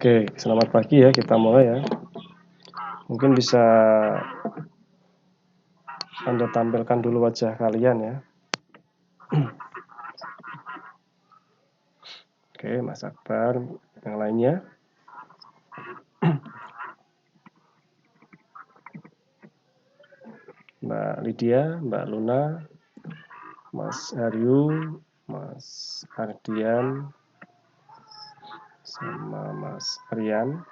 Oke, selamat pagi ya, kita mulai ya. Mungkin bisa Anda tampilkan dulu wajah kalian ya. Oke, Mas Akbar, yang lainnya. Mbak Lydia, Mbak Luna, Mas Aryu, Mas Ardian, sama Mas Rian.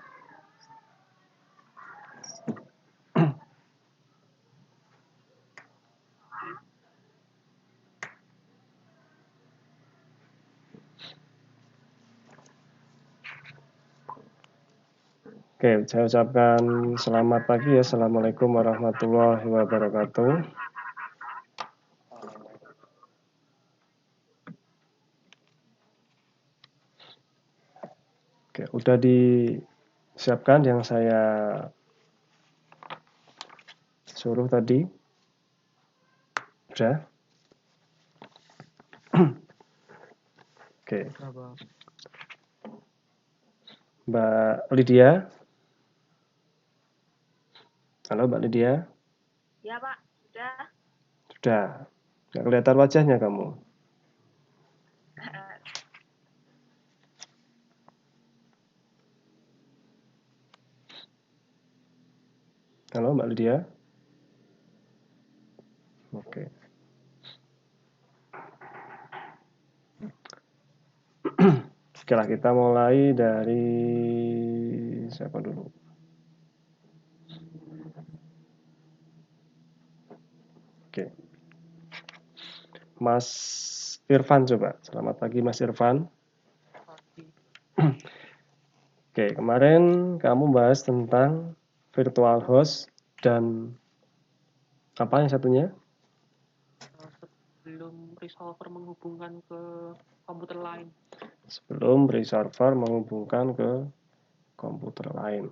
Oke, saya ucapkan selamat pagi ya. Assalamualaikum warahmatullahi wabarakatuh. Oke, udah disiapkan yang saya suruh tadi? Udah? Oke. Mbak Lydia. Halo Mbak Lydia. Ya Pak, sudah. Sudah. Nggak kelihatan wajahnya kamu. Halo Mbak Lydia. Oke. Oke lah, kita mulai dari siapa dulu? Oke. Mas Irfan coba. Selamat pagi Mas Irfan. Oke, kemarin kamu bahas tentang virtual host dan apa yang satunya? Sebelum resolver menghubungkan ke komputer lain. Sebelum resolver menghubungkan ke komputer lain.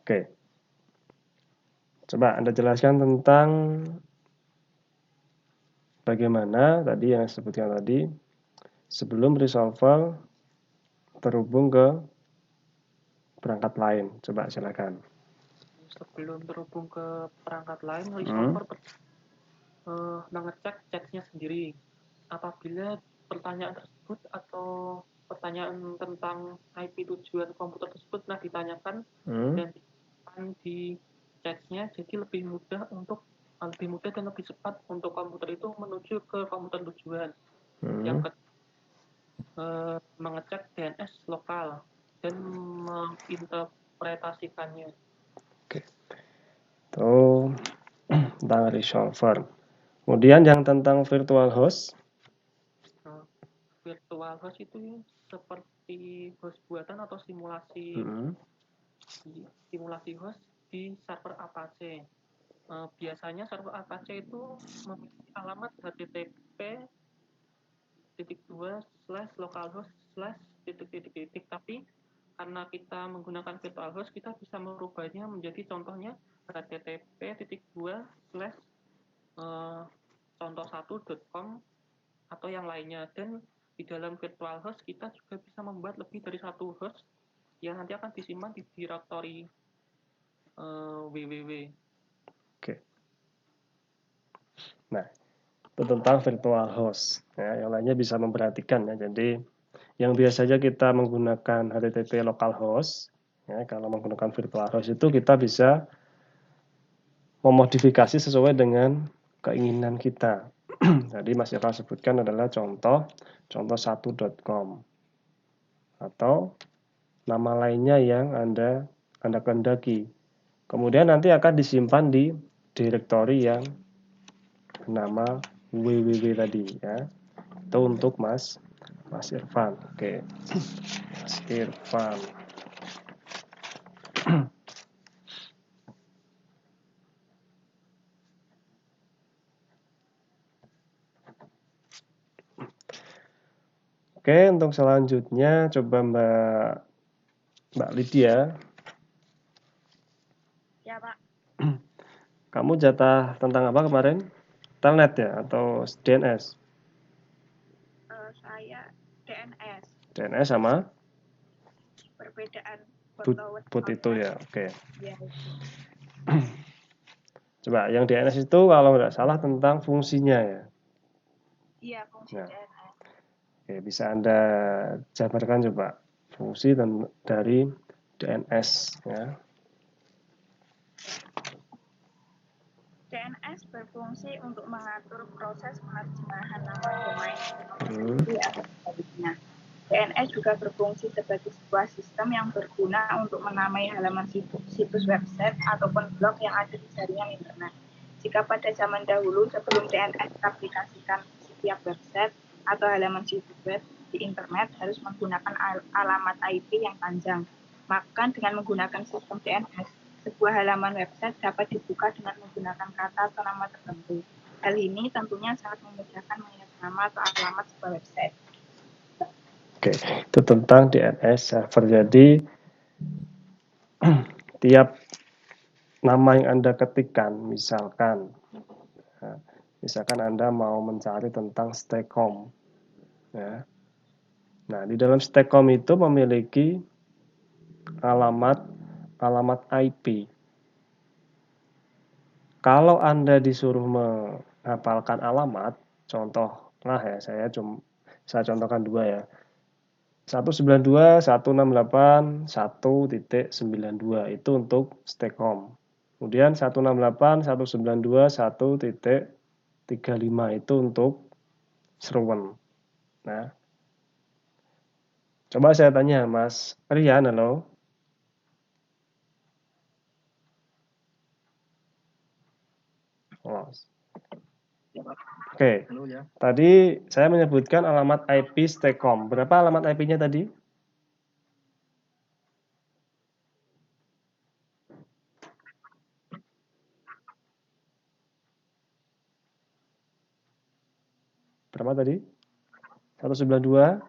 Oke. Coba Anda jelaskan tentang bagaimana tadi yang disebutkan tadi sebelum resolver terhubung ke perangkat lain. Coba silakan. Sebelum terhubung ke perangkat lain, resolver mengecek chatnya sendiri. Apabila pertanyaan tersebut atau pertanyaan tentang IP tujuan komputer tersebut ditanyakan dan di chatnya, jadi lebih mudah dan lebih cepat untuk komputer itu menuju ke komputer tujuan. Yang kedua, mengecek DNS lokal dan menginterpretasikannya. Oke. Itu tentang resolver. Kemudian yang tentang virtual host. Virtual host itu seperti host buatan atau simulasi host di server Apache. Biasanya server Apache itu memiliki alamat http://localhost/ tapi karena kita menggunakan virtual host, kita bisa merubahnya menjadi contohnya http://contoh1.com atau yang lainnya. Dan di dalam virtual host kita juga bisa membuat lebih dari satu host yang nanti akan disimpan di directory www. Oke. Nah, itu tentang virtual host. Ya, yang lainnya bisa memperhatikan ya. Jadi yang biasanya kita menggunakan HTTP localhost, ya, kalau menggunakan virtual host itu kita bisa memodifikasi sesuai dengan keinginan kita. Tadi Mas Eva sebutkan adalah contoh1.com atau nama lainnya yang Anda kehendaki. Kemudian nanti akan disimpan di directory yang bernama www tadi ya. Itu untuk Mas Irfan. Oke. Mas Irfan. Oke, untuk selanjutnya coba Mbak Lydia. Ya Pak. Kamu jatah tentang apa kemarin? Telnet ya atau DNS? Saya DNS. DNS sama perbedaan boot itu ya. Oke. Ya. Coba yang DNS itu kalau nggak salah tentang fungsinya ya. Iya, fungsi Nah, DNS. oke, bisa Anda jabarkan coba fungsi dari DNS ya. DNS berfungsi untuk mengatur proses penerjemahan nama domain atau sebaliknya. DNS juga berfungsi sebagai sebuah sistem yang berguna untuk menamai halaman situs website ataupun blog yang ada di jaringan internet. Jika pada zaman dahulu sebelum DNS diaplikasikan di setiap website atau halaman situs web di internet harus menggunakan alamat IP yang panjang, maka dengan menggunakan sistem DNS, sebuah halaman website dapat dibuka dengan menggunakan kata atau nama tertentu. Hal ini tentunya sangat memudahkan mengingat nama atau alamat sebuah website. Oke, itu tentang DNS server. Jadi tiap nama yang Anda ketikkan, misalkan Anda mau mencari tentang Stacom, ya. Nah, di dalam Stacom itu memiliki alamat IP. Kalau Anda disuruh menghafalkan alamat, contohlah ya, saya contohkan dua ya. 192.168.1.92 itu untuk Stacom. Kemudian 168.192.1.35 itu untuk Serwen. Nah, coba saya tanya Mas Rian, halo. Oke, tadi saya menyebutkan alamat IP Stacom. Berapa alamat IP-nya tadi? Berapa tadi? 192?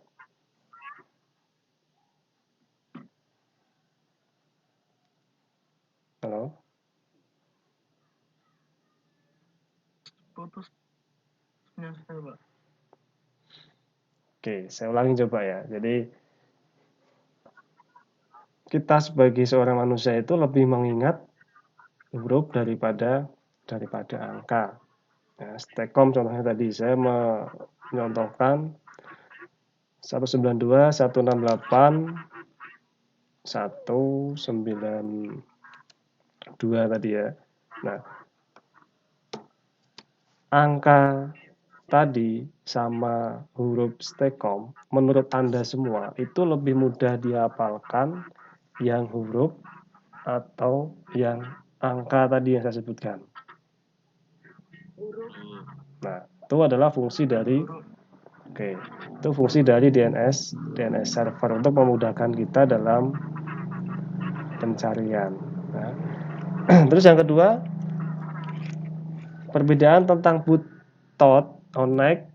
Halo? Putus. Oke, saya ulangi coba ya. Jadi kita sebagai seorang manusia itu lebih mengingat huruf daripada angka. Ya, Stacom contohnya tadi saya mencontohkan 192.168.192 tadi ya. Nah, angka tadi sama huruf Stacom menurut Anda semua itu lebih mudah dihafalkan yang huruf atau yang angka tadi yang saya sebutkan? Nah, itu adalah fungsi dari itu fungsi dari DNS server untuk memudahkan kita dalam pencarian. Nah, terus yang kedua, perbedaan tentang boot tot, onnect,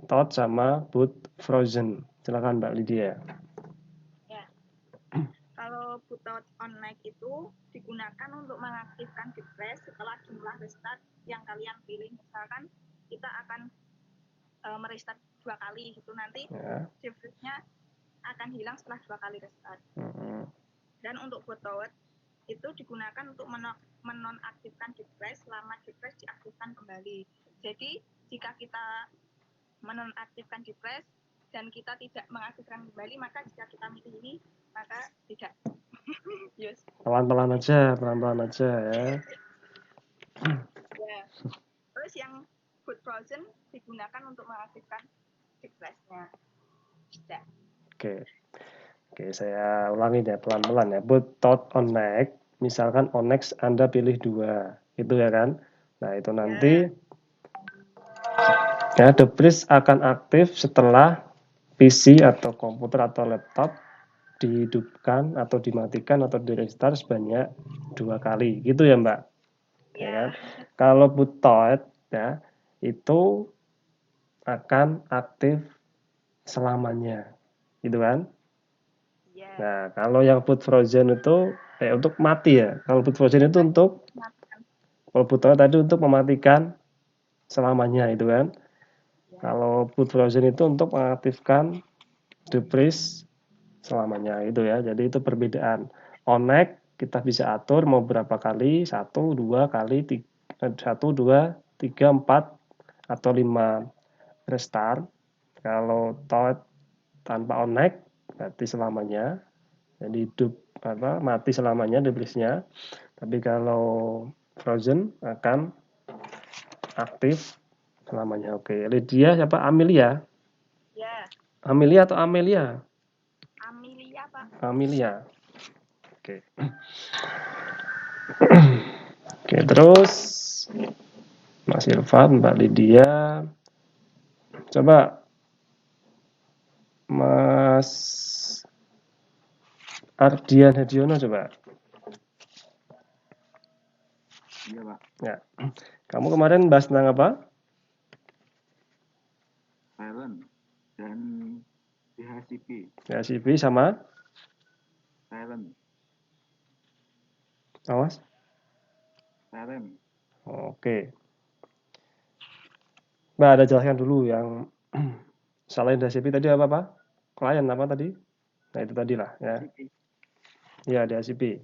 tot sama boot frozen. Silakan Mbak Lydia. Ya. Kalau boot tot onnect itu digunakan untuk mengaktifkan refresh setelah jumlah restart yang kalian pilih. Misalkan kita akan merestart 2 kali gitu, nanti refresh-nya akan hilang setelah 2 kali restart. Dan untuk boot tot itu digunakan untuk menonaktifkan refresh selama refresh diaktifkan kembali. Jadi jika kita menonaktifkan refresh dan kita tidak mengaktifkan kembali, maka jika kita milih ini, maka tidak. Yes. Pelan-pelan aja ya. Ya. Terus yang boot frozen digunakan untuk mengaktifkan refresh-nya. Sudah. Oke, saya ulangi ya pelan-pelan ya. Boot tot onnect, misalkan onnect Anda pilih 2, itu ya kan? Nah, itu nanti ya the bridge akan aktif setelah PC atau komputer atau laptop dihidupkan atau dimatikan atau direstart sebanyak 2 kali, gitu ya Mbak? Ya kan? Kalau boot tot ya itu akan aktif selamanya, gitu kan? Nah, kalau yang boot frozen itu untuk mati ya. Kalau boot frozen itu kalau boot tot tadi untuk mematikan selamanya, itu kan? Kalau boot frozen itu untuk mengaktifkan defreeze selamanya itu ya. Jadi itu perbedaan. On-neck kita bisa atur mau berapa kali, 1, 2 kali, 1, 2, 3, 4 atau 5 restart. Kalau tot tanpa on-neck berarti selamanya. Jadi hidup mati selamanya defreeze-nya. Tapi kalau frozen akan aktif selamanya. Oke, Lydia siapa? Amelia? Ya. Amelia atau Amelia? Amelia, Pak. Amelia. Oke. Oke, terus Mas Irfan, Mbak Lydia. Coba Mas Ardian Hediono coba. Iya, Pak. Ya. Kamu kemarin bahas tentang apa? Silent dan DHCP. DHCP sama? Silent. Awas. Silent. Oke. Mbak, ada jelaskan dulu yang selain DHCP tadi apa, Pak? Klien apa tadi? Nah, itu tadi lah ya. DHCP. Ya, DHCP.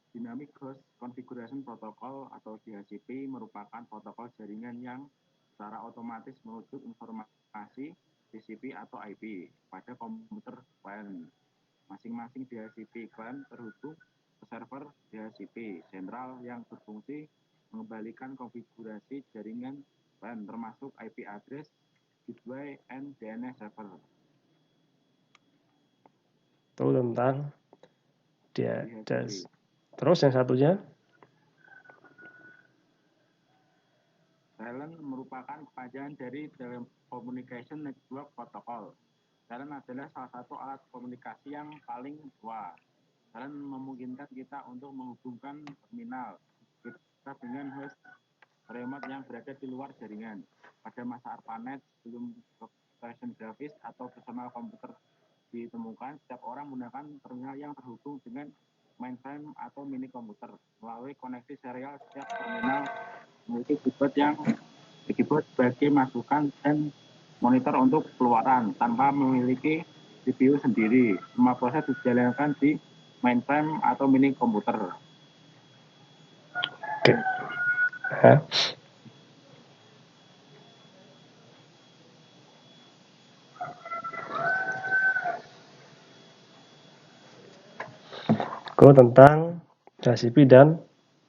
Dynamic Host Configuration Protocol atau DHCP merupakan protokol jaringan yang secara otomatis merujuk informasi TCP atau IP pada komputer klien. Masing-masing DHCP klien terhubung ke server DHCP sentral yang berfungsi mengembalikan konfigurasi jaringan klien termasuk IP address, gateway, and DNS server. Itu tentang DHCP. Terus yang satunya? Silent merupakan kepanjangan dari Telecommunication Network Protocol. Silent adalah salah satu alat komunikasi yang paling tua. Silent memungkinkan kita untuk menghubungkan terminal kita dengan host remote yang berada di luar jaringan. Pada masa ARPANET, sebelum operation grafis atau personal komputer ditemukan, setiap orang menggunakan terminal yang terhubung dengan mainframe atau mini komputer. Melalui koneksi serial, setiap terminal memiliki keyboard sebagai masukan dan monitor untuk keluaran tanpa memiliki CPU sendiri. Semua proses dijalankan di mainframe atau mini komputer. Oke. Tentang DHCP dan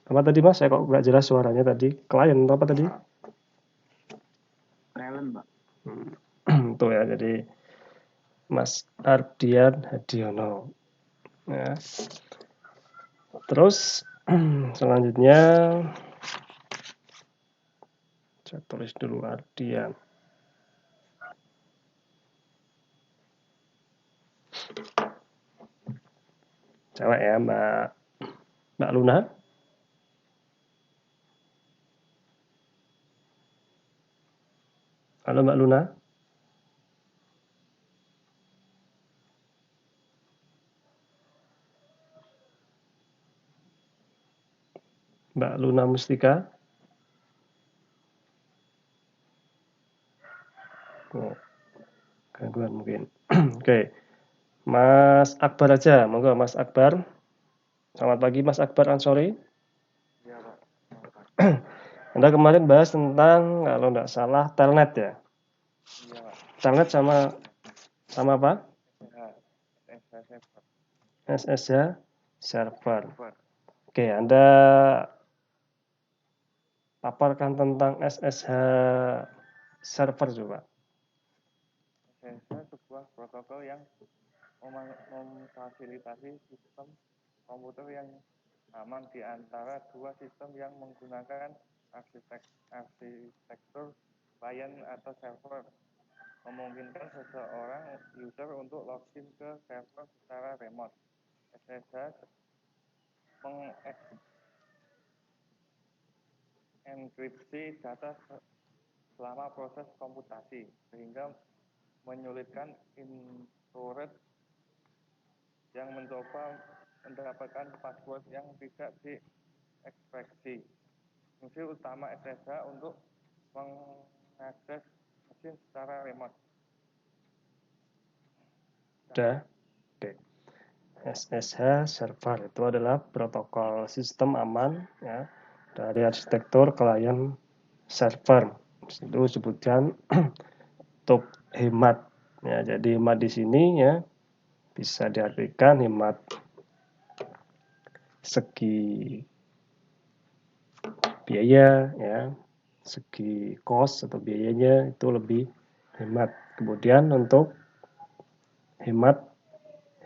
apa tadi Mas? Saya kok nggak jelas suaranya tadi. Klien atau apa tadi? Silent, Pak. Tuh ya, jadi Mas Ardian Hediono. Ya. Terus selanjutnya saya tulis dulu Ardian. Cewek ya, Mbak Luna. Halo Mbak Luna. Mbak Luna Mustika. Oh, gangguan mungkin. Oke. Mas Akbar aja, monggo Mas Akbar. Selamat pagi Mas Akbar Ansori. Ya, Pak. Anda kemarin bahas tentang kalau tidak salah telnet ya. Iya, Pak. Telnet sama apa? SSH server. Oke, Anda paparkan tentang SSH server coba. SSH sebuah protokol yang memfasilitasi sistem komputer yang aman di antara dua sistem yang menggunakan arsitektur client atau server, memungkinkan seseorang user untuk login ke server secara remote. SSH mengenkripsi data selama proses komputasi sehingga menyulitkan intruder yang mencoba mendapatkan password yang tidak diekspeksi. Fungsi utama SSH untuk mengakses mesin secara remote. Sudah? Oke. SSH server itu adalah protokol sistem aman ya dari arsitektur klien server. Itu sebutkan untuk hemat ya. Jadi hemat di sini ya bisa diartikan hemat segi biaya ya, segi cost atau biayanya itu lebih hemat. Kemudian untuk hemat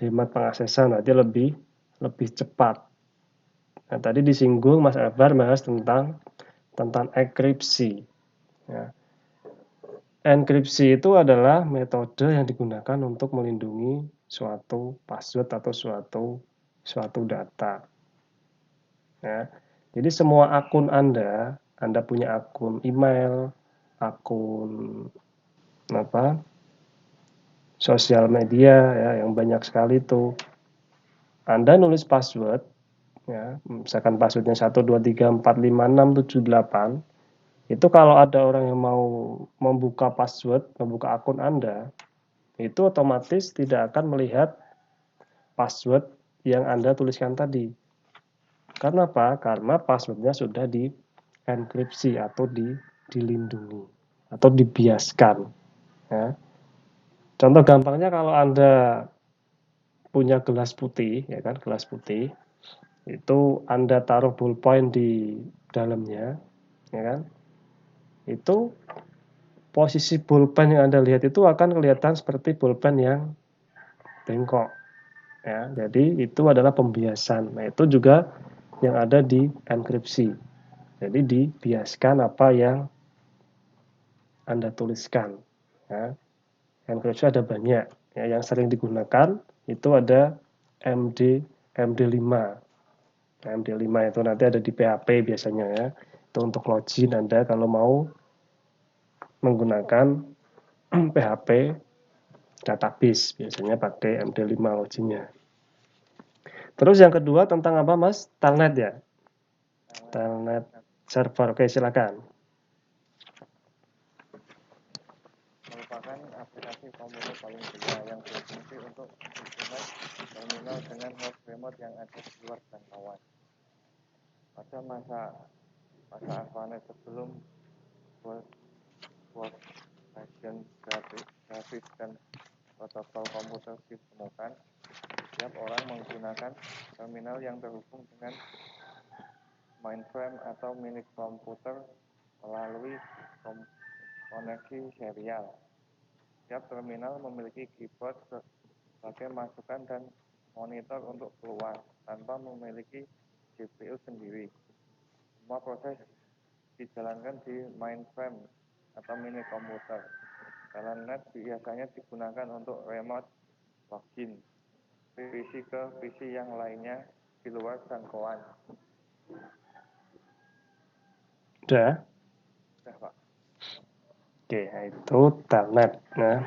pengaksesan nanti lebih cepat. Nah, tadi disinggung Mas Akbar bahas tentang enkripsi. Ya. Enkripsi itu adalah metode yang digunakan untuk melindungi suatu password atau suatu data. Ya. Jadi semua akun Anda punya akun email, akun sosial media ya yang banyak sekali itu. Anda nulis password ya, misalkan passwordnya 123456778, itu kalau ada orang yang mau membuka password, membuka akun Anda, itu otomatis tidak akan melihat password yang Anda tuliskan tadi. Karena apa? Karena passwordnya sudah dienkripsi atau dilindungi atau dibiaskan. Ya. Contoh gampangnya kalau Anda punya gelas putih, ya kan, gelas putih, itu Anda taruh ballpoint di dalamnya, ya kan, itu posisi pulpen yang Anda lihat itu akan kelihatan seperti pulpen yang bengkok. Ya, jadi itu adalah pembiasan. Nah, itu juga yang ada di enkripsi. Jadi dibiaskan apa yang Anda tuliskan. Ya. Enkripsi ada banyak. Ya, yang sering digunakan itu ada MD5. MD5 itu nanti ada di PHP biasanya ya. Itu untuk login Anda kalau mau menggunakan PHP database, biasanya pakai MD5 loginnya. Terus yang kedua tentang apa Mas? Telnet ya? Telnet server, oke silakan. Merupakan aplikasi komputer paling tua yang berfungsi untuk internet terminal dengan host remote yang ada di luar jangkauan. Pada masa ARPANET sebelum workstation grafis dan protokol komputer ditemukan, setiap orang menggunakan terminal yang terhubung dengan mainframe atau mini komputer melalui koneksi serial. Setiap terminal memiliki keyboard sebagai masukan dan monitor untuk keluar tanpa memiliki GPU sendiri. Semua proses dijalankan di mainframe atau mini komputer. Telnet biasanya digunakan untuk remote login PC ke PC yang lainnya di luar jangkauan. Sudah? Sudah, Pak. Oke, itu telnet. Nah,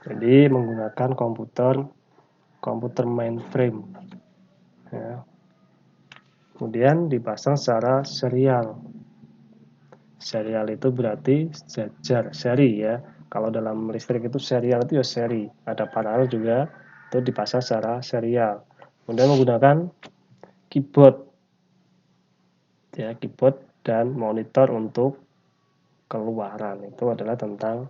jadi menggunakan komputer mainframe. Ya. Kemudian dipasang secara serial. Serial itu berarti sejajar, seri ya. Kalau dalam listrik itu serial itu ya seri. Ada paralel juga, itu dipasang secara serial. Kemudian menggunakan keyboard. Ya, keyboard dan monitor untuk keluaran. Itu adalah tentang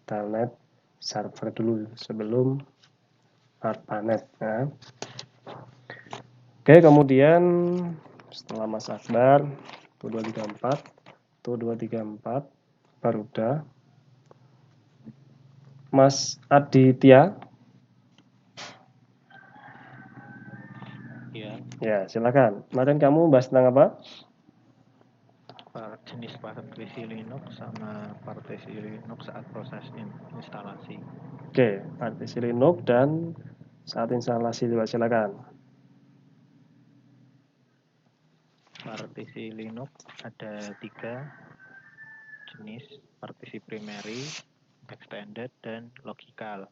telnet server dulu sebelum ARPANET. Ya. Oke, kemudian setelah Mas Akbar, 234 Baruda, Mas Aditya. Ya, silakan. Kemarin kamu bahas tentang apa? Jenis partisi Linux sama partisi Linux saat proses instalasi. Oke, partisi Linux dan saat instalasi juga silakan. Partisi Linux ada 3 jenis, partisi primary, extended, dan logical.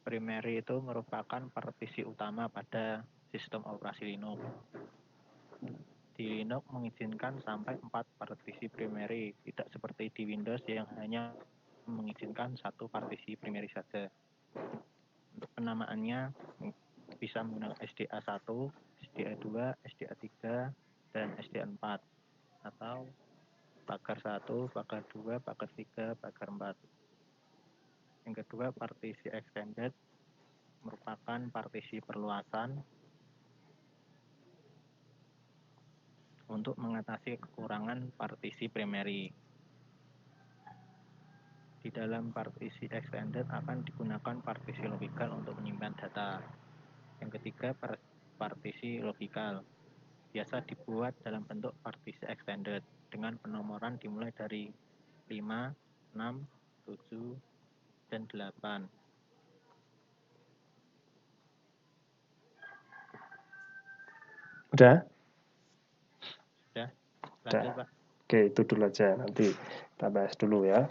Primary itu merupakan partisi utama pada sistem operasi Linux. Di Linux mengizinkan sampai 4 partisi primary, tidak seperti di Windows yang hanya mengizinkan 1 partisi primary saja. Untuk penamaannya bisa menggunakan SDA1, SDA2, SDA3, dan SDA4, atau pagar 1, pagar 2, pagar 3, pagar 4. Yang kedua, partisi extended merupakan partisi perluasan untuk mengatasi kekurangan partisi primary. Di dalam partisi extended akan digunakan partisi logikal untuk menyimpan data. Yang ketiga, partisi logikal biasa dibuat dalam bentuk partisi extended dengan penomoran dimulai dari 5, 6, 7, dan 8. Udah? Sudah? Lanjut, Pak. Oke, itu dulu aja. Nanti kita bahas dulu ya.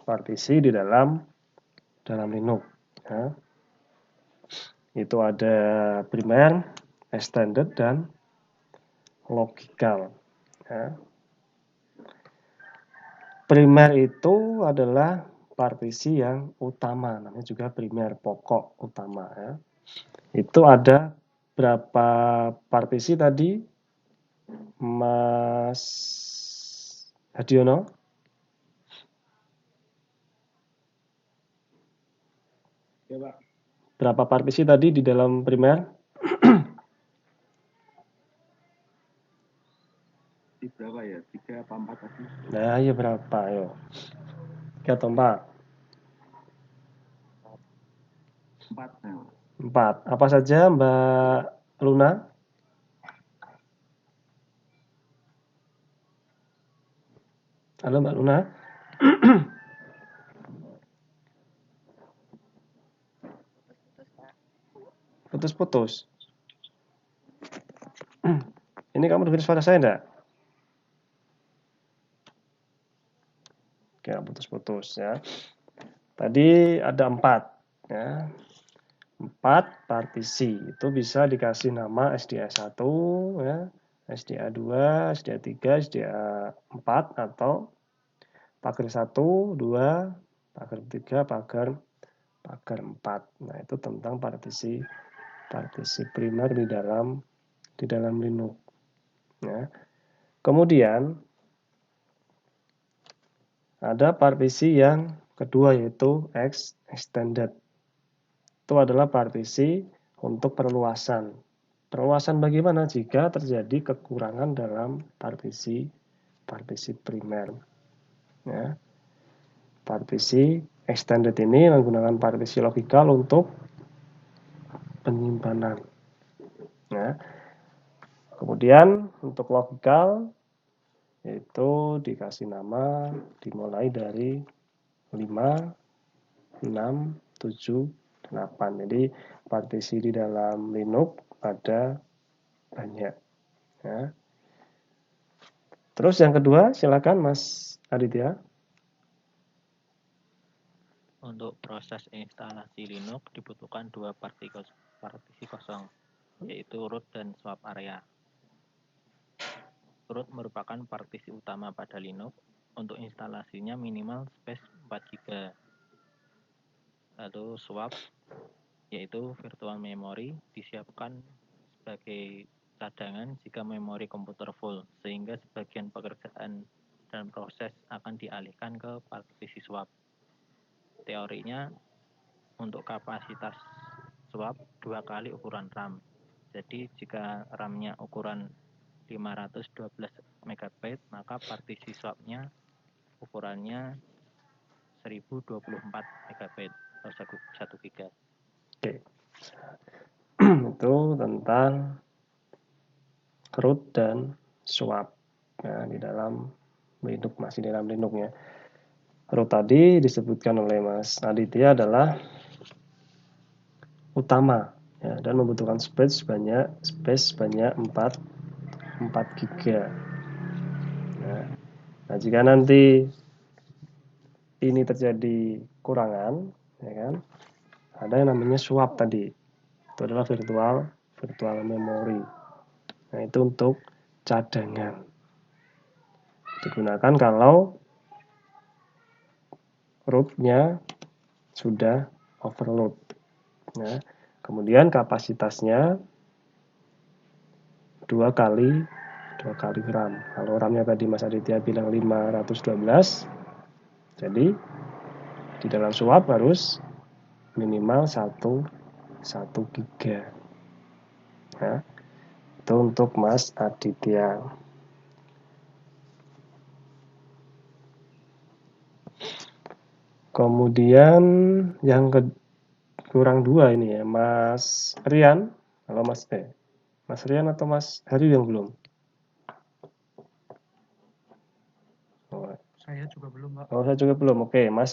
Partisi di dalam Linux. Ya. Itu ada primer, extended, dan logikal. Ya. Primer itu adalah partisi yang utama, namanya juga primer, pokok utama. Ya. Itu ada berapa partisi tadi, Mas Hadiono? Ya, Pak. Berapa partisi tadi di dalam primer? Di berapa ya? 3 apa 4 tadi? Nah, iya berapa? Ayo. 3 atau 4? 4. Nah. 4. Apa saja, Mbak Luna? Halo, Mbak Luna. Putus-putus. Ini kamu dengar suara saya enggak? Oke, putus-putus ya. Tadi ada 4 ya. 4 partisi. Itu bisa dikasih nama SDA1 ya, SDA2, SDA3, SDA4, atau pagar 1, 2, pagar 3, pagar 4. Nah, itu tentang partisi primer di dalam Linux. Ya. Kemudian ada partisi yang kedua, yaitu extended. Itu adalah partisi untuk perluasan. Perluasan bagaimana jika terjadi kekurangan dalam partisi primer. Ya. Partisi extended ini menggunakan partisi logikal untuk penyimpanan. Ya. Kemudian untuk logikal itu dikasih nama dimulai dari 5, 6, 7, 8. Jadi partisi di dalam Linux ada banyak. Ya. Terus yang kedua, silakan Mas Aditya. Untuk proses instalasi Linux dibutuhkan 2 partisi kosong, yaitu root dan swap area. Root merupakan partisi utama pada Linux. Untuk instalasinya minimal space 4 GB. Lalu swap, yaitu virtual memory, disiapkan sebagai cadangan jika memori komputer full, sehingga sebagian pekerjaan dan proses akan dialihkan ke partisi swap. Teorinya, untuk kapasitas swap 2 kali ukuran RAM. Jadi jika RAM-nya ukuran 512 MB, maka partisi swap-nya ukurannya 1024 MB atau 1 GB. Oke. Itu tentang root dan swap ya, di dalam Linux, masih di dalam Linux ya. Root tadi disebutkan oleh Mas Aditya adalah utama ya, dan membutuhkan space sebanyak 4 GB. Ya. Nah, jika nanti ini terjadi kurangan, ya kan, ada yang namanya swap tadi. Itu adalah virtual memory. Nah, itu untuk cadangan. Digunakan kalau root-nya sudah overload. Ya. Kemudian kapasitasnya 2 kali RAM. Kalau RAM-nya tadi Mas Aditya bilang 512, jadi di dalam swap harus minimal 1 giga. Ya. Itu untuk Mas Aditya. Kemudian yang kurang 2 ini ya, Mas Rian. Halo Mas Rian atau Mas Hari yang belum? Saya juga belum, Pak. Oh, saya juga belum. Oke, Mas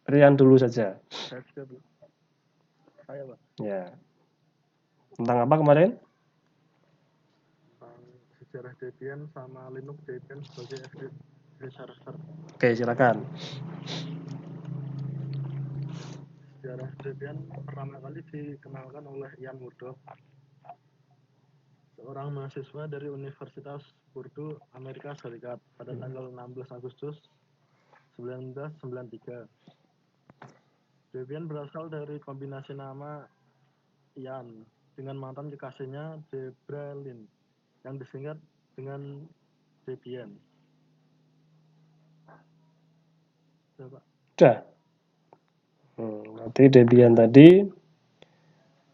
Rian dulu saja. Saya juga belum. Saya, Pak. Ya. Tentang apa kemarin? Sejarah Debian sama Linux Debian sebagai FTP server. Oke, silakan. Sejarah Debian pertama kali dikenalkan oleh Ian Murdoch, seorang mahasiswa dari Universitas Purdue, Amerika Serikat, pada tanggal 16 Agustus 1993. Debian berasal dari kombinasi nama Ian dengan mantan kekasihnya Debra Lynn yang disingkat dengan Debian. Coba. Sudah. Nanti Debian tadi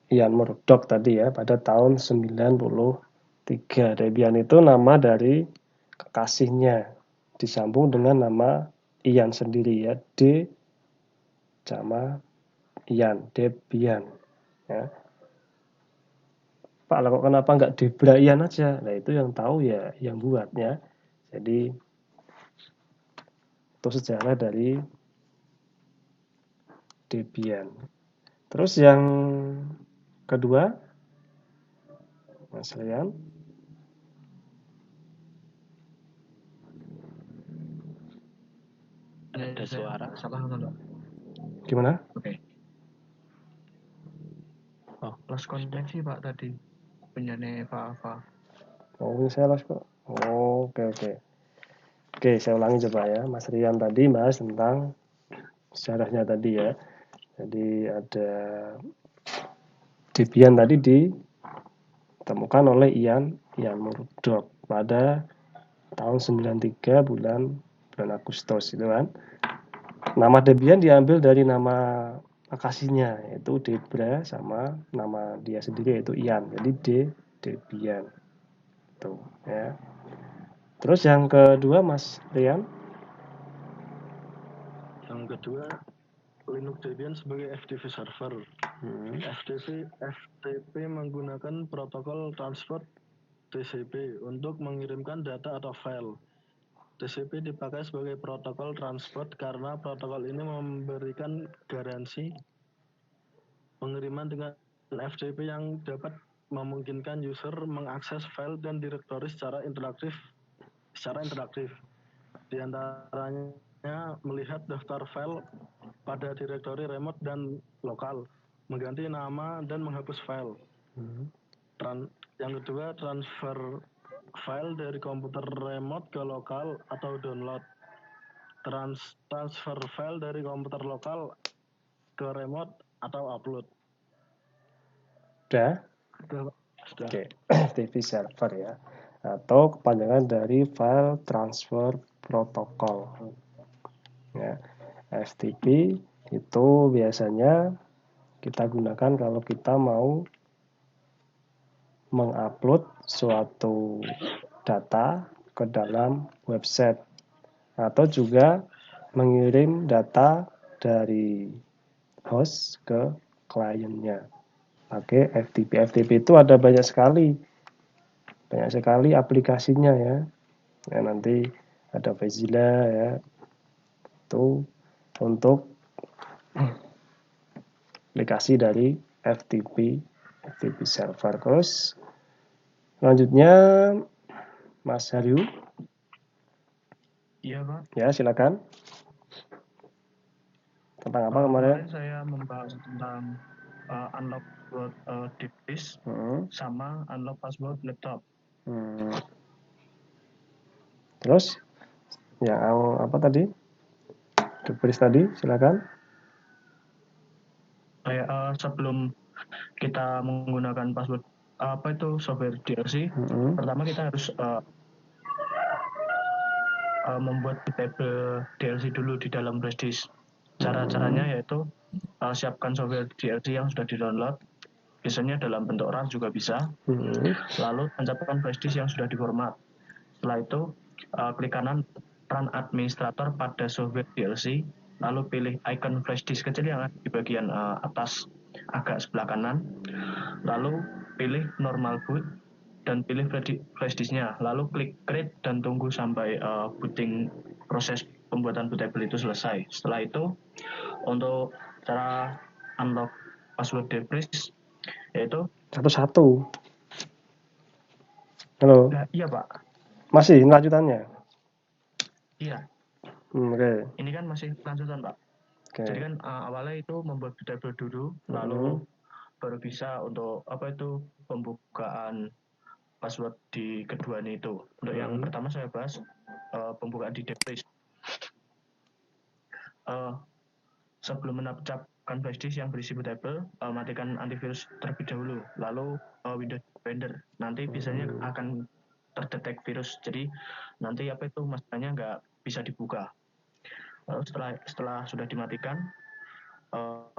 Ian Murdoch tadi ya, pada tahun 93. Debian itu nama dari kekasihnya, disambung dengan nama Ian sendiri ya, D sama Ian, Debian. Ya. Pak, kok kenapa nggak Debra Ian aja? Nah, itu yang tahu ya yang buatnya. Jadi itu sejarah dari Debian. Terus yang kedua, Mas Rian. Ada suara. Salah atau Gimana? Oke. Oh, lost koneksi Pak tadi. Penyanyi Pak Alfa. Oh, saya lost kok. Oh, oke. Oke, saya ulangi coba ya. Mas Rian tadi bahas tentang sejarahnya tadi ya. Jadi ada Debian tadi ditemukan oleh Ian Murdoch pada tahun 93 bulan Agustus itu kan. Nama Debian diambil dari nama kekasihnya yaitu Debra sama nama dia sendiri yaitu Ian. Jadi Debian. Tuh, ya. Terus yang kedua Mas Rian? Yang kedua, Linux Debian sebagai FTP server. FTP menggunakan protokol transport TCP untuk mengirimkan data atau file. TCP dipakai sebagai protokol transport karena protokol ini memberikan garansi pengiriman dengan FTP yang dapat memungkinkan user mengakses file dan direktori secara interaktif. Di antaranya melihat daftar file pada direktori remote dan lokal, mengganti nama dan menghapus file. Yang kedua, transfer file dari komputer remote ke lokal atau download. Transfer file dari komputer lokal ke remote atau upload. Sudah? Oke, FTP server ya. Atau kepanjangan dari File Transfer Protocol. Ya. FTP itu biasanya kita gunakan kalau kita mau mengupload suatu data ke dalam website atau juga mengirim data dari host ke kliennya pakai FTP. FTP itu ada banyak sekali aplikasinya ya. Nanti ada Mozilla ya, itu untuk aplikasi dari FTP server. Terus selanjutnya Mas Haryu. Iya Pak. Ya silakan. Tentang apa kemarin? Saya membahas tentang unlock deep disk sama unlock password laptop. Terus yang apa tadi? Deep disk tadi, silakan. sebelum kita menggunakan password software DLC, pertama kita harus membuat bootable DLC dulu di dalam flash disk. Caranya yaitu siapkan software DLC yang sudah di-download, biasanya dalam bentuk RAR juga bisa. Lalu tancapkan flash disk yang sudah diformat. Setelah itu klik kanan Run Administrator pada software DLC, lalu pilih icon flash disk kecil yang ada di bagian atas agak sebelah kanan, lalu pilih normal boot dan pilih flash disknya, lalu klik create dan tunggu sampai booting proses pembuatan bootable itu selesai. Setelah itu untuk cara unlock password defreeze yaitu satu-satu. Halo. Iya Pak. Masih lanjutannya? Iya. Oke. Ini kan masih lanjutan Pak. Jadi kan awalnya itu membuat bootable dulu, lalu baru bisa untuk pembukaan password di keduanya itu. Untuk yang pertama saya bahas pembukaan di defreeze. Sebelum menancapkan flash disk yang berisi bootable, matikan antivirus terlebih dahulu, lalu Windows Defender. Nanti biasanya akan terdetek virus, jadi nanti masalahnya nggak bisa dibuka. Lalu setelah sudah dimatikan,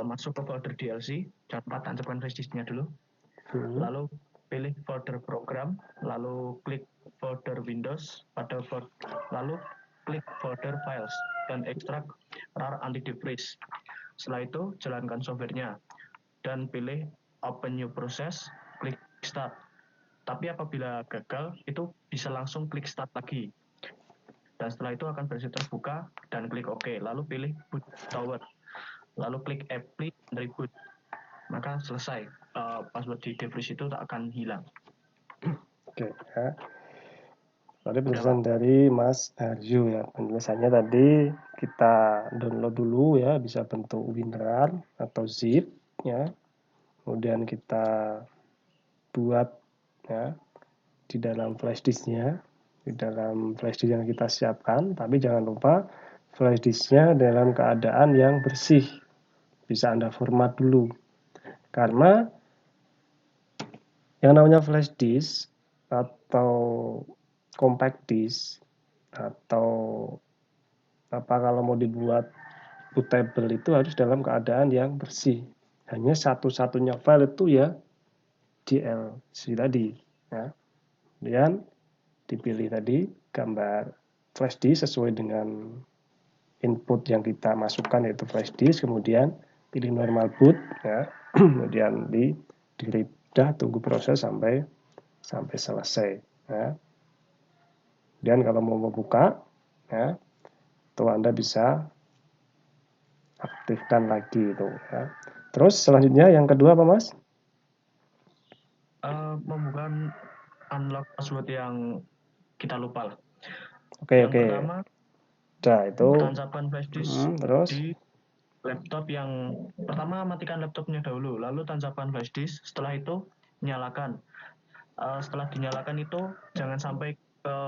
masuk ke folder DLC, jangan lupa tancapkan flash disknya dulu. Lalu pilih folder program, lalu klik folder Windows lalu klik folder files dan ekstrak RAR anti-defreeze. Setelah itu jalankan softwarenya dan pilih open new process, klik start. Tapi apabila gagal itu bisa langsung klik start lagi. Dan setelah itu akan berhasil terbuka dan klik OK, lalu pilih boot tower, lalu klik apply dan reboot, maka selesai, password di defreeze itu tak akan hilang. Oke ya. Tadi penjelasan dari Mas Arju ya. Penjelasannya tadi kita download dulu ya, bisa bentuk WinRAR atau zip ya. Kemudian kita buat ya di dalam flash disknya, di dalam flash disk yang kita siapkan, tapi jangan lupa flash disknya dalam keadaan yang bersih. Bisa Anda format dulu. Karena yang namanya flash disk atau compact disk atau kalau mau dibuat bootable itu harus dalam keadaan yang bersih. Hanya satu-satunya file itu ya DLC tadi ya. Kemudian dipilih tadi gambar flash disk sesuai dengan input yang kita masukkan yaitu flash disk, kemudian pilih normal boot ya. Kemudian di read, tunggu proses sampai selesai ya. Dan kalau mau membuka ya, itu Anda bisa aktifkan lagi itu ya. Terus selanjutnya yang kedua apa Mas? Membuka unlock password yang kita lupa lah. Oke. Pertama, itu tancapkan flash disk terus di laptop yang pertama, matikan laptopnya dahulu, lalu tancapkan flash disk. Setelah itu nyalakan. Setelah dinyalakan itu jangan sampai ke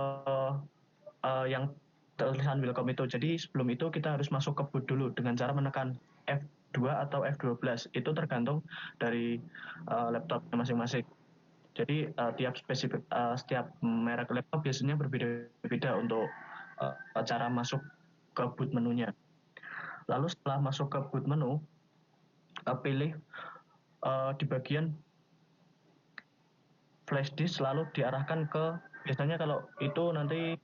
yang tulisan welcome itu. Jadi sebelum itu kita harus masuk ke boot dulu dengan cara menekan F2 atau F12. Itu tergantung dari laptopnya masing-masing. Jadi setiap merek laptop biasanya berbeda-beda untuk cara masuk ke boot menunya. Lalu setelah masuk ke boot menu, pilih di bagian flash disk, lalu diarahkan ke, biasanya kalau itu nanti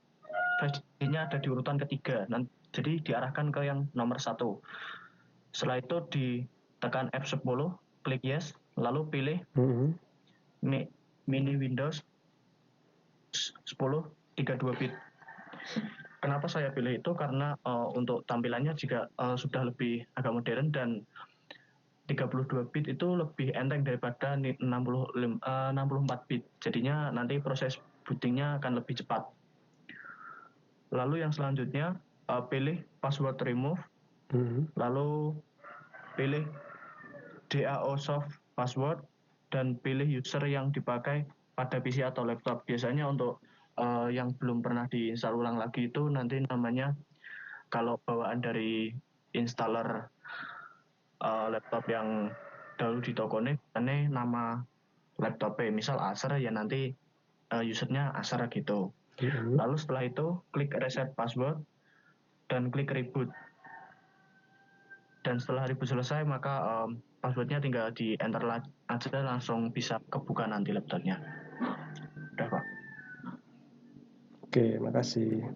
flash disknya ada di urutan ketiga, jadi diarahkan ke yang nomor 1. Setelah itu ditekan F10, klik yes, lalu pilih mini Windows 10 32 bit. Kenapa saya pilih itu? Karena untuk tampilannya juga sudah lebih agak modern, dan 32 bit itu lebih enteng daripada 64 bit. Jadinya nanti proses bootingnya akan lebih cepat. Lalu yang selanjutnya pilih password remove, lalu pilih DAO soft password, dan pilih user yang dipakai pada PC atau laptop. Biasanya untuk yang belum pernah diinstal ulang lagi itu nanti namanya, kalau bawaan dari installer laptop yang dahulu di toko ini nama laptopnya misal Acer ya nanti usernya Acer gitu. Lalu setelah itu klik reset password dan klik reboot. Dan setelah reboot selesai maka passwordnya tinggal di enter aja langsung bisa kebuka nanti laptopnya. Udah Pak. Oke, makasih.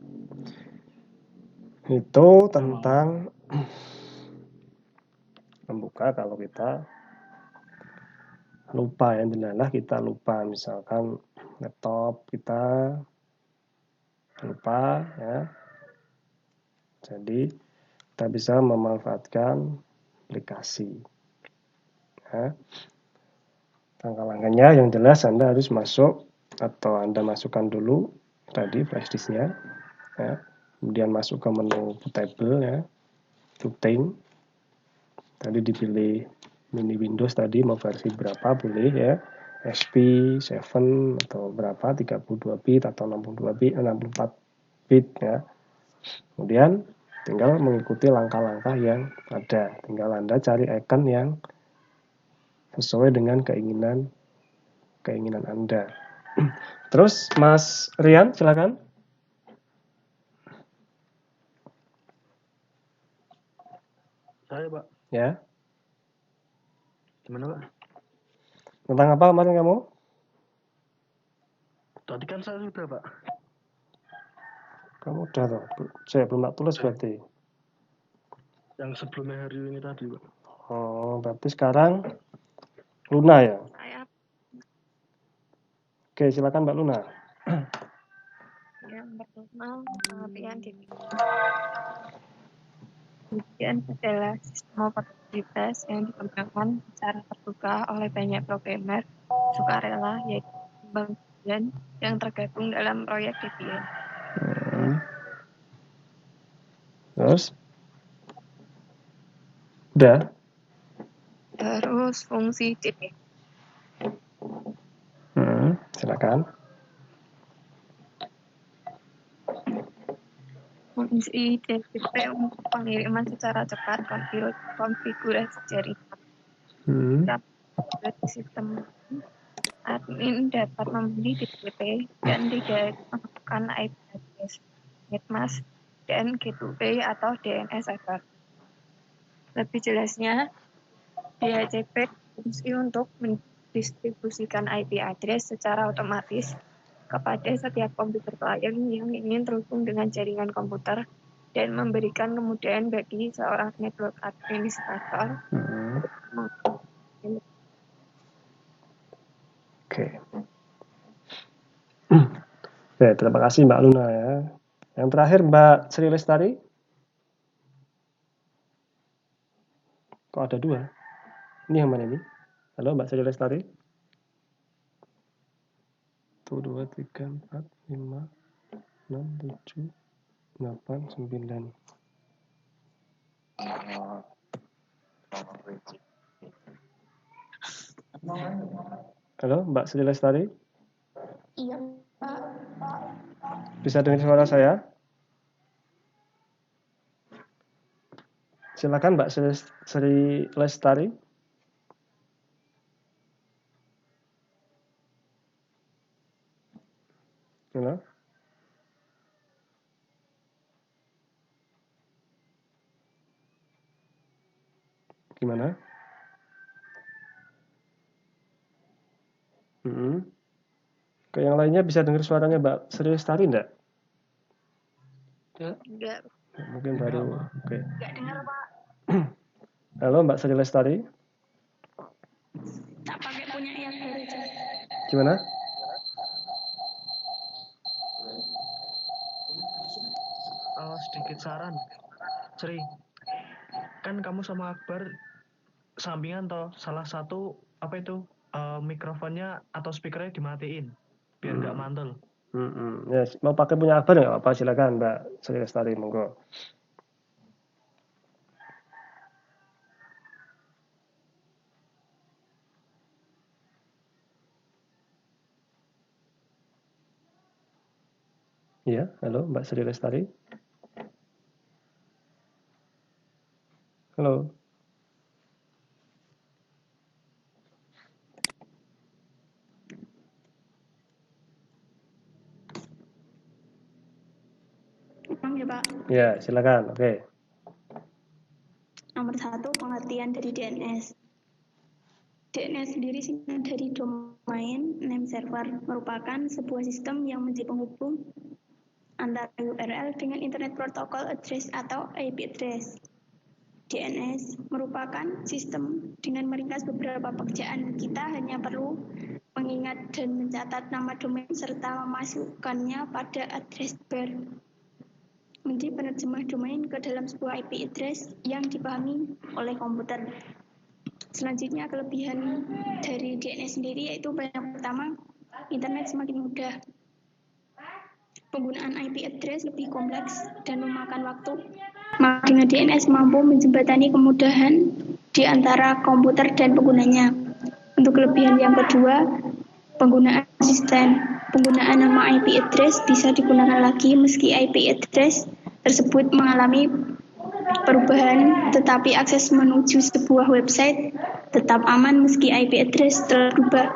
Itu tentang membuka kalau kita lupa ya, jelas kita lupa misalkan laptop kita lupa ya, jadi kita bisa memanfaatkan aplikasi ya. Langkah-langkahnya yang jelas Anda harus masuk atau Anda masukkan dulu tadi flash disknya ya, kemudian masuk ke menu bootable ya, booting, tadi dipilih mini Windows tadi mau versi berapa boleh ya, SP 7 atau berapa, 32 bit atau 62 bit, 64 bit ya. Kemudian tinggal mengikuti langkah-langkah yang ada. Tinggal Anda cari icon yang sesuai dengan keinginan Anda. Terus Mas Rian silakan. Saya Pak. Ya. Gimana Pak? Tentang apa kemarin kamu? Tadi kan saya sudah Pak. Kamu udah tuh. Saya belum tak tulis berarti. Yang sebelumnya hari ini tadi Pak. Oh, berarti sekarang Luna ya? Saya. Oke, silakan Mbak Luna. Yang pertama, pengertian kemudian adalah sistem operativitas yang dikembangkan secara terbuka oleh banyak programmer sukarela, yaitu Debian yang tergabung dalam proyek Debian. Terus? Udah? Terus fungsi DP. Silakan. Fungsi DPP untuk pengiriman secara cepat konfigurasi jaringan. Sistem admin dapat membeli DPP dan tidak menggunakan IP address, netmask, dan gateway atau DNS server. Lebih jelasnya, DHCP fungsi untuk mendistribusikan IP address secara otomatis kepada setiap komputer klien yang ingin terhubung dengan jaringan komputer dan memberikan kemudahan bagi seorang network administrator. Oke. Oke, terima kasih Mbak Luna ya. Yang terakhir Mbak Sri Lestari. Kok ada dua? Ini yang mana ini? Halo Mbak Sri Lestari. 1, 2, 3, 4, 5, 6, 7, 8, 9. Halo Mbak Sri Lestari. Iya Pak. Bisa dengar suara saya? Silakan Mbak Sri Lestari. Halo. Gimana? Ke yang lainnya bisa dengar suaranya Mbak Sri Lestari enggak? Enggak. Mungkin baru. Oke. Enggak dengar Pak. Halo Mbak Sri Lestari. Tak pakai punya earphone aja. Gimana? Sedikit saran, Sri. Kan kamu sama Akbar sampingan toh, salah satu apa itu mikrofonnya atau speakernya dimatiin biar nggak mantul. Ya, mau pakai punya Akbar nggak apa-apa, silakan Mbak Sri Lestari, monggo. Iya, halo Mbak Sri Lestari. Halo. Ya, Pak. Ya, silakan. Oke. Nomor 1, pengertian dari DNS. DNS sendiri singkatan dari Domain Name Server, merupakan sebuah sistem yang menjadi penghubung antara URL dengan Internet Protocol Address atau IP Address. DNS merupakan sistem dengan meringkas beberapa pekerjaan. Kita hanya perlu mengingat dan mencatat nama domain serta memasukkannya pada address bar. Menjadi penerjemah domain ke dalam sebuah IP address yang dipahami oleh komputer. Selanjutnya, kelebihan dari DNS sendiri yaitu yang pertama, internet semakin mudah. Penggunaan IP address lebih kompleks dan memakan waktu. Maka dengan DNS mampu menjembatani kemudahan di antara komputer dan penggunanya. Untuk kelebihan yang kedua, penggunaan asisten. Penggunaan nama IP address bisa digunakan lagi meski IP address tersebut mengalami perubahan, tetapi akses menuju sebuah website tetap aman meski IP address telah berubah.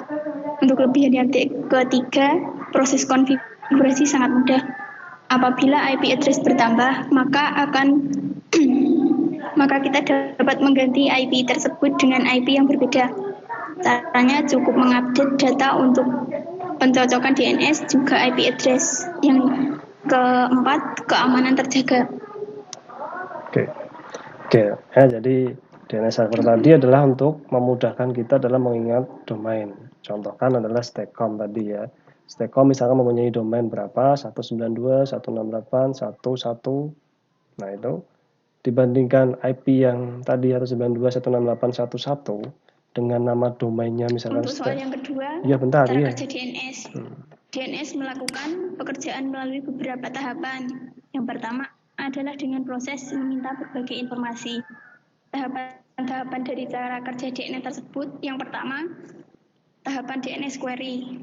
Untuk kelebihan yang ketiga, proses konfigurasi sangat mudah. Apabila IP address bertambah, maka kita dapat mengganti IP tersebut dengan IP yang berbeda. Caranya cukup mengupdate data untuk pencocokan DNS juga IP address. Yang keempat, keamanan terjaga. Oke. Ya, jadi DNS server tadi adalah untuk memudahkan kita dalam mengingat domain. Contohkan adalah Stacom tadi ya. Stacom misalkan mempunyai domain berapa? 192.168.1.1. Nah, itu dibandingkan IP yang tadi 192.168.1.1 dengan nama domainnya misalkan untuk soal yang kedua, ya, bentar, cara ya. kerja DNS. DNS melakukan pekerjaan melalui beberapa tahapan. Yang pertama adalah dengan proses meminta berbagai informasi. Tahapan dari cara kerja DNS tersebut, yang pertama, tahapan DNS query,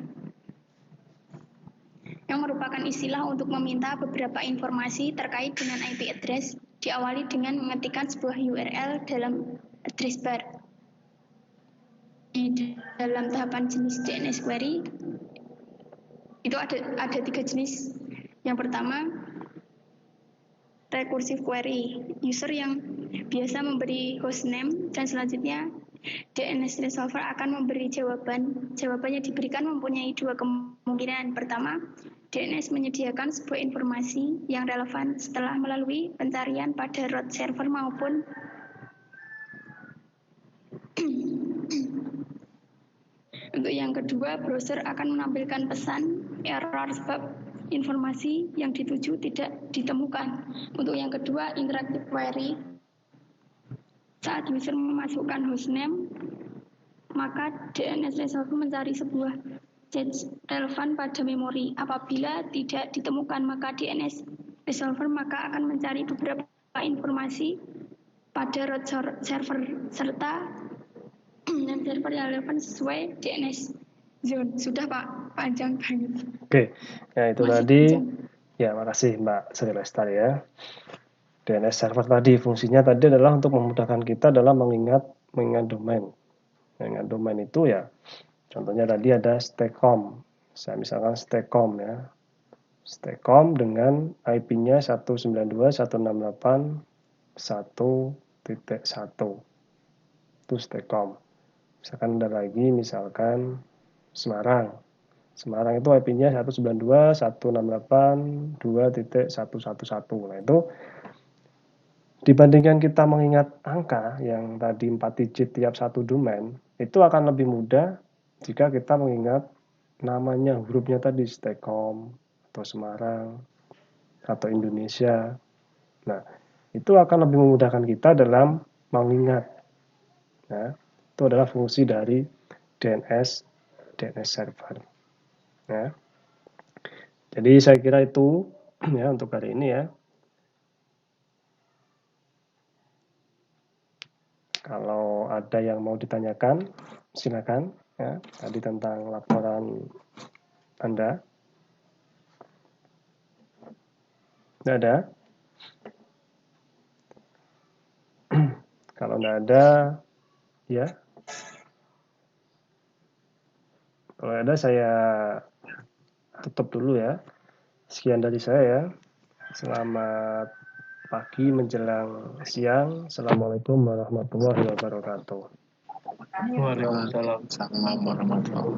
yang merupakan istilah untuk meminta beberapa informasi terkait dengan IP address, diawali dengan mengetikkan sebuah URL dalam address bar. Di dalam tahapan jenis DNS query, itu ada 3 jenis. Yang pertama, recursive query, user yang biasa memberi hostname dan selanjutnya DNS resolver akan memberi jawaban. Jawabannya diberikan mempunyai 2 kemungkinan. Pertama, DNS menyediakan sebuah informasi yang relevan setelah melalui pencarian pada root server maupun untuk yang kedua, browser akan menampilkan pesan error sebab informasi yang dituju tidak ditemukan. Untuk yang kedua, interactive query, saat user memasukkan hostname, maka DNS resolver mencari sebuah cache relevan pada memori. Apabila tidak ditemukan, maka DNS resolver akan mencari beberapa informasi pada root server serta dan server yang relevan sesuai DNS zone. Sudah, Pak, panjang banget. Oke, ya itu Masih tadi panjang. Ya, makasih Mbak Sri Lestari ya. DNS server tadi fungsinya tadi adalah untuk memudahkan kita dalam mengingat domain. Mengingat domain itu ya, contohnya tadi ada Stacom. Saya misalkan Stacom ya. Stacom dengan IP-nya 192.168.1.1. Itu Stacom. Misalkan ada lagi, misalkan Semarang. Semarang itu IP-nya 192.168.2.111. Nah, itu dibandingkan kita mengingat angka yang tadi 4 digit tiap satu domain, itu akan lebih mudah jika kita mengingat namanya, hurufnya tadi Stacom atau Semarang atau Indonesia. Nah, itu akan lebih memudahkan kita dalam mengingat. Nah, itu adalah fungsi dari DNS server. Ya. Jadi saya kira itu ya untuk hari ini ya. Kalau ada yang mau ditanyakan, silakan ya. Tadi tentang laporan Anda. Tidak ada? Kalau tidak ada, ya. Kalau ada saya tutup dulu ya. Sekian dari saya ya. Selamat pagi menjelang siang. Assalamualaikum warahmatullahi wabarakatuh. Waalaikumsalam warahmatullahi wabarakatuh.